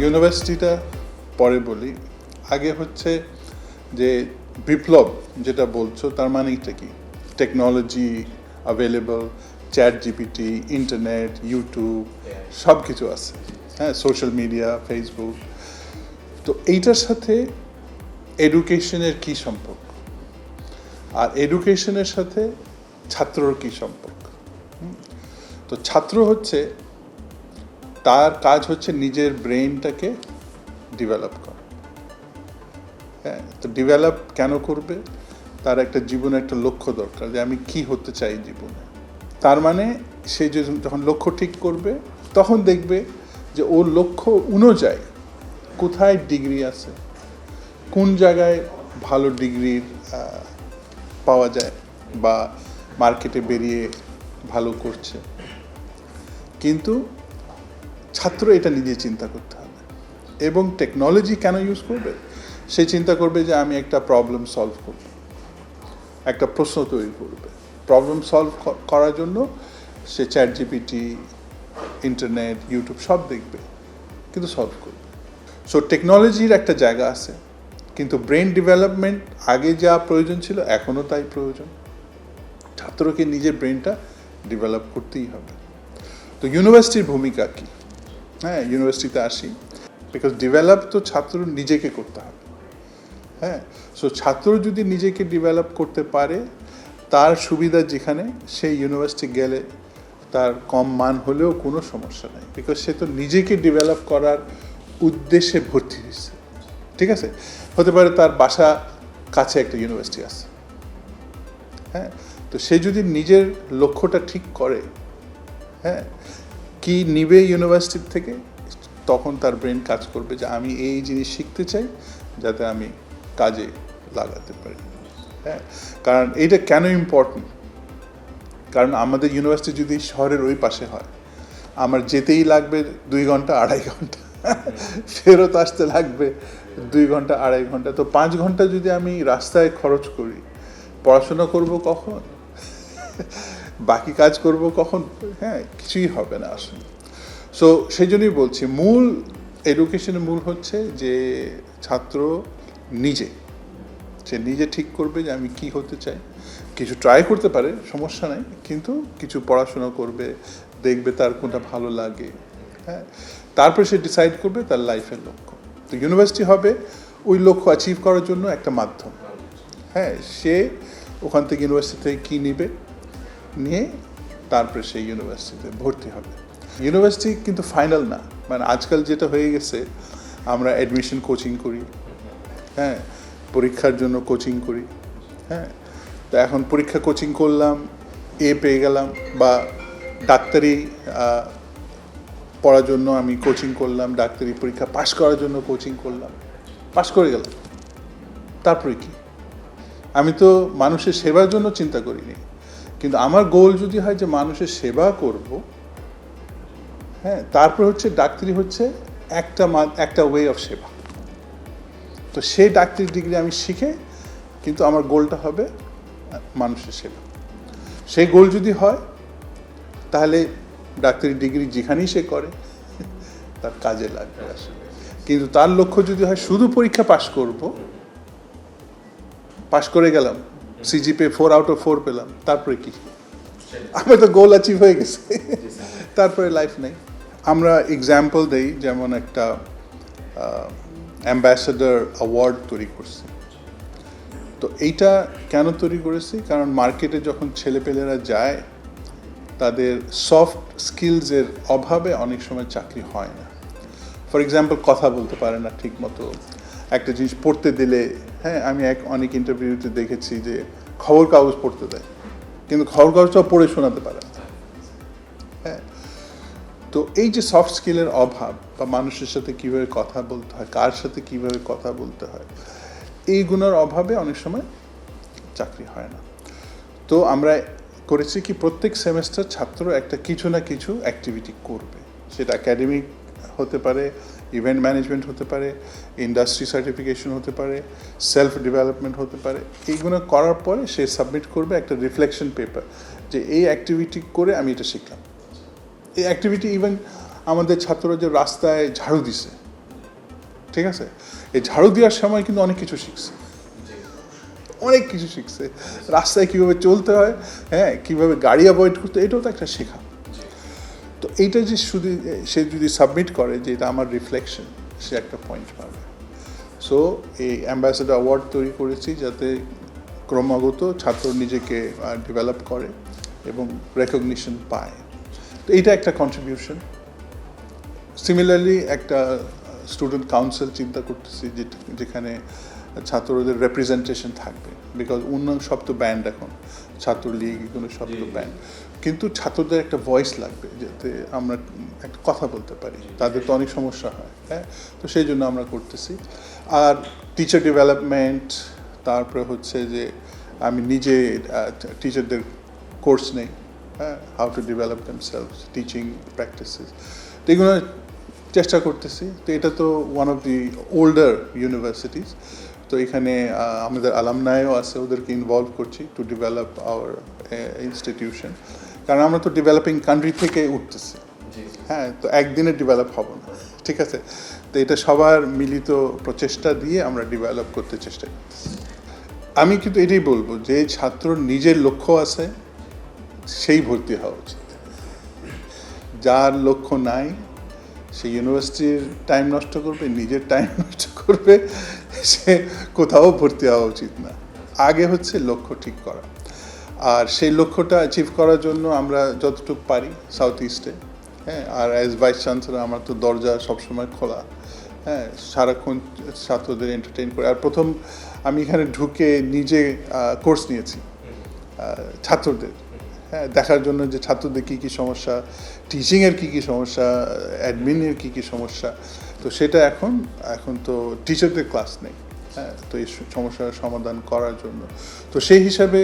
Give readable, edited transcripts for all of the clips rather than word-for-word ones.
ইউনিভার্সিটিটা পরে বলি, আগে হচ্ছে যে বিপ্লব যেটা বলছো তার মানে এটা কি? Technology available, chat GPT, internet, YouTube সব কিছু আছে, হ্যাঁ, সোশ্যাল মিডিয়া, ফেসবুক। তো এইটার সাথে এডুকেশনের কি সম্পর্ক, আর এডুকেশনের সাথে ছাত্রর কি সম্পর্ক? তো ছাত্র হচ্ছে, তার কাজ হচ্ছে নিজের ব্রেনটাকে ডেভেলপ করা। হ্যাঁ, তো ডেভেলপ কেন করবে? তার একটা জীবনে একটা লক্ষ্য দরকার, যে আমি কি হতে চাই জীবনে। তার মানে সে যখন লক্ষ্য ঠিক করবে, তখন দেখবে যে ওর লক্ষ্য অনুযায়ী কোথায় ডিগ্রি আছে, কোন জায়গায় ভালো ডিগ্রির পাওয়া যায় বা মার্কেটে বেরিয়ে ভালো করছে। কিন্তু ছাত্র এটা নিজে চিন্তা করতে হবে, এবং টেকনোলজি কেন ইউজ করবে সে চিন্তা করবে যে আমি একটা প্রবলেম সলভ করব, একটা প্রশ্ন তৈরি করবে। প্রবলেম সলভ করার জন্য সে চ্যাট জিপিটি, ইন্টারনেট, ইউটিউব সব দেখবে, কিন্তু সলভ করবে। সো টেকনোলজির একটা জায়গা আছে, কিন্তু ব্রেন ডেভেলপমেন্ট আগে যা প্রয়োজন ছিল এখনও তাই প্রয়োজন। ছাত্রকে নিজের ব্রেনটা ডেভেলপ করতেই হবে। তো ইউনিভার্সিটির ভূমিকা কী? হ্যাঁ, ইউনিভার্সিটিতে আসি, বিকজ ডেভেলপ তো ছাত্র নিজেকে করতে হবে। হ্যাঁ, সো ছাত্র যদি নিজেকে ডেভেলপ করতে পারে, তার সুবিধা যেখানে, সেই ইউনিভার্সিটি গেলে তার কম মান হলেও কোনো সমস্যা নেই, বিকজ সে তো নিজেকে ডেভেলপ করার উদ্দেশ্যে ভর্তি হয়েছে। ঠিক আছে, হতে পারে তার বাসা কাছে একটা ইউনিভার্সিটি আছে, হ্যাঁ, তো সে যদি নিজের লক্ষ্যটা ঠিক করে, হ্যাঁ, কি নিবে ইউনিভার্সিটির থেকে, তখন তার ব্রেন কাজ করবে যে আমি এই জিনিস শিখতে চাই যাতে আমি কাজে লাগাতে পারি। হ্যাঁ, কারণ এইটা কেন ইম্পর্টেন্ট? কারণ আমাদের ইউনিভার্সিটি যদি শহরের ওই পাশে হয়, আমার যেতেই লাগবে 2 ঘন্টা 2.5 ঘন্টা, ফেরত আসতে লাগবে 2 ঘন্টা 2.5 ঘন্টা। তো 5 ঘন্টা যদি আমি রাস্তায় খরচ করি, পড়াশোনা করব কখন? বাকি কাজ করব কখন? হ্যাঁ, কিছুই হবে না আসলে। সো সেই জন্যই বলছি, মূল এডুকেশনের মূল হচ্ছে যে ছাত্র সে নিজে ঠিক করবে যে আমি কি হতে চাই। কিছু ট্রাই করতে পারে, সমস্যা নাই, কিন্তু কিছু পড়াশোনা করবে, দেখবে তার কোনটা ভালো লাগে। হ্যাঁ, তারপরে সে ডিসাইড করবে তার লাইফের লক্ষ্য। তো ইউনিভার্সিটি হবে ওই লক্ষ্য অ্যাচিভ করার জন্য একটা মাধ্যম। হ্যাঁ, সে ওখান থেকে ইউনিভার্সিটি থেকে কী নিবে, নিয়ে তারপরে সেই ইউনিভার্সিটিতে ভর্তি হবে। ইউনিভার্সিটি কিন্তু ফাইনাল না, মানে আজকাল যেটা হয়ে গেছে, আমরা অ্যাডমিশন কোচিং করি, হ্যাঁ, পরীক্ষার জন্য কোচিং করি। হ্যাঁ, তো এখন পরীক্ষা কোচিং করলাম, পেয়ে গেলাম, বা ডাক্তারি পড়ার জন্য আমি কোচিং করলাম, ডাক্তারি পরীক্ষা পাশ করার জন্য কোচিং করলাম, পাশ করে গেলাম, তারপরে কি? আমি তো মানুষের সেবার জন্য চিন্তা করিনি, কিন্তু আমার গোল যদি হয় যে মানুষের সেবা করব, হ্যাঁ, তারপর হচ্ছে ডাক্তারি হচ্ছে একটা ওয়ে অফ সেবা। তো সেই ডাক্তারি ডিগ্রি আমি শিখে, কিন্তু আমার গোলটা হবে মানুষের সেবা। সেই গোল যদি হয়, তাহলে ডাক্তারি ডিগ্রি যেখানেই সে করে তার কাজে লাগবে আসলে। কিন্তু তার লক্ষ্য যদি হয় শুধু পরীক্ষা পাশ করে গেলাম, সিজিপিএ 4 আউট অফ 4 পেলাম, তারপরে কি? আমার তো গোল অ্যাচিভ হয়ে গেছে, তারপরে লাইফ নেই। আমরা এক্সাম্পল দেই, যেমন একটা অ্যাম্বাসেডর অ্যাওয়ার্ড তৈরি করছি। তো এইটা কেন তৈরি করেছি? কারণ মার্কেটে যখন ছেলেপেলেরা যায়, তাদের সফট স্কিলসের অভাবে অনেক সময় চাকরি হয় না। ফর এক্সাম্পল, কথা বলতে পারে না ঠিক মতো, একটা জিনিস পড়তে দিলে, হ্যাঁ, আমি অনেক ইন্টারভিউতে দেখেছি যে খবর কাগজ পড়তে দেয়, কিন্তু খবর কাগজটাও পড়ে শোনাতে পারে না। হ্যাঁ, তো এই যে সফট স্কিলের অভাব, বা মানুষের সাথে কীভাবে কথা বলতে হয়, কার সাথে কীভাবে কথা বলতে হয়, এই গুণের অভাবে অনেক সময় চাকরি হয় না। তো আমরা করেছি কি, প্রত্যেক সেমেস্টার ছাত্র একটা কিছু না কিছু অ্যাক্টিভিটি করবে, সেটা একাডেমিক হতে পারে, ইভেন্ট ম্যানেজমেন্ট হতে পারে, ইন্ডাস্ট্রি সার্টিফিকেশন হতে পারে, সেলফ ডেভেলপমেন্ট হতে পারে। এইগুলো করার পরে সে সাবমিট করবে একটা রিফ্লেকশন পেপার, যে এই অ্যাক্টিভিটি করে আমি এটা শিখলাম। এই অ্যাক্টিভিটি ইভেন আমাদের ছাত্ররা যে রাস্তায় ঝাড়ু দিছে, ঠিক আছে? এই ঝাড়ু দেওয়ার সময় কিন্তু অনেক কিছু শিখছে, অনেক কিছু শিখছে, রাস্তায় কীভাবে চলতে হয়, হ্যাঁ, কীভাবে গাড়ি অ্যাভয়েড করতে, এটাও তো একটা শেখা। তো এইটা যে শুধু সে যদি সাবমিট করে যে এটা আমার রিফ্লেকশন, সে একটা পয়েন্ট পাবে। সো এই অ্যাম্বাসেডর অ্যাওয়ার্ড তৈরি করেছি যাতে ক্রমাগত ছাত্র নিজেকে ডেভেলপ করে এবং রেকগনিশন পায়। তো এইটা একটা কন্ট্রিবিউশন। সিমিলারলি একটা স্টুডেন্ট কাউন্সিল চিন্তা করতেছি যেখানে ছাত্রদের রেপ্রেজেন্টেশন থাকবে, বিকজ অন্য সব তো ব্যান্ড, এখন ছাত্রলীগ এগুলো সব তো ব্যান্ড, কিন্তু ছাত্রদের একটা ভয়েস লাগবে যাতে আমরা একটা কথা বলতে পারি, তাদের তো অনেক সমস্যা হয়, হ্যাঁ। তো সেই জন্য আমরা করতেছি। আর টিচার ডেভেলপমেন্ট, তারপরে হচ্ছে যে আমি নিজে টিচারদের কোর্স নেই, হ্যাঁ, how to develop themselves, teaching practices, তো এগুলো চেষ্টা করতেছি। তো এটা তো one of the older universities, তো এখানে আমাদের আলামনাইও আছে, ওদেরকে ইনভলভ করছি টু ডেভেলপ আওয়ার ইনস্টিটিউশন, কারণ আমরা তো ডেভেলপিং কান্ট্রি থেকে উঠতেছি, হ্যাঁ, তো একদিনে ডেভেলপ হবো না, ঠিক আছে? তো এটা সবার মিলিত প্রচেষ্টা দিয়ে আমরা ডেভেলপ করতে চেষ্টা করতেছি। আমি কিন্তু এটাই বলবো যে ছাত্র নিজের লক্ষ্য আছে সেই ভর্তি হওয়া উচিত, যার লক্ষ্য নাই সে ইউনিভার্সিটির টাইম নষ্ট করবে, নিজের টাইম নষ্ট করবে, সে কোথাও ভর্তি হওয়া উচিত না। আগে হচ্ছে লক্ষ্য ঠিক করা, আর সেই লক্ষ্যটা অ্যাচিভ করার জন্য আমরা যতটুকু পারি সাউথ ইস্টে, হ্যাঁ, আর অ্যাজ ভাইস চ্যান্সেলর আমার তো দরজা সবসময় খোলা, হ্যাঁ, সারাক্ষণ ছাত্রদের এন্টারটেইন করে। আর প্রথম আমি এখানে ঢুকে নিজে কোর্স নিয়েছি ছাত্রদের, হ্যাঁ, দেখার জন্য যে ছাত্রদের কী কী সমস্যা, টিচিংয়ের কী কী সমস্যা, অ্যাডমিনের কী কী সমস্যা, তো সেটা এখন তো টিচারদের ক্লাস নেই, হ্যাঁ, তো এই সমস্যার সমাধান করার জন্য। তো সেই হিসাবে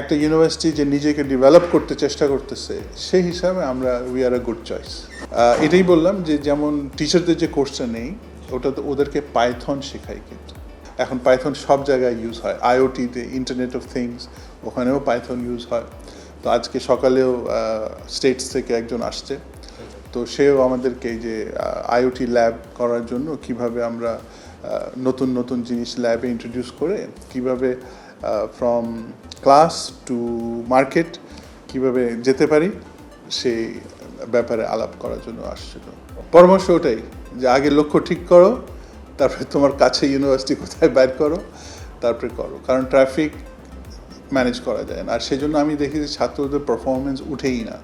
একটা ইউনিভার্সিটি যে নিজেকে ডেভেলপ করতে চেষ্টা করতেছে, সেই হিসাবে আমরা we are a good choice. এটাই বললাম যে যেমন টিচারদের যে কোর্সটা নেই, ওটা তো ওদেরকে পাইথন শেখাই, কিন্তু এখন পাইথন সব জায়গায় ইউজ হয়, আইওটিতে, ইন্টারনেট অফ থিংস, ওখানেও পাইথন ইউজ হয়। তো আজকে সকালেও স্টেটস থেকে একজন আসছে, তো সেও আমাদেরকে এই যে আইওটি ল্যাব করার জন্য কিভাবে আমরা নতুন নতুন জিনিস ল্যাবে ইন্ট্রোডিউস করে কিভাবে ফ্রম ক্লাস টু মার্কেট কিভাবে যেতে পারি সেই ব্যাপারে আলাপ করার জন্য আসছিল। পরামর্শ ওটাই যে আগে লক্ষ্য ঠিক করো, তারপরে তোমার কাছে ইউনিভার্সিটি কোথায় বাইর করো, তারপরে করো, কারণ ট্রাফিক ম্যানেজ করা যায় না। আর সেজন্য আমি দেখি যে ছাত্রদের পারফরমেন্স উঠেই না,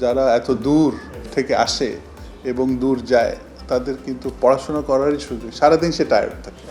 যারা এত দূর থেকে আসে এবং দূর যায় তাদের কিন্তু পড়াশোনা করারই সুযোগ, সারাদিন সে টায়ার্ড থাকে।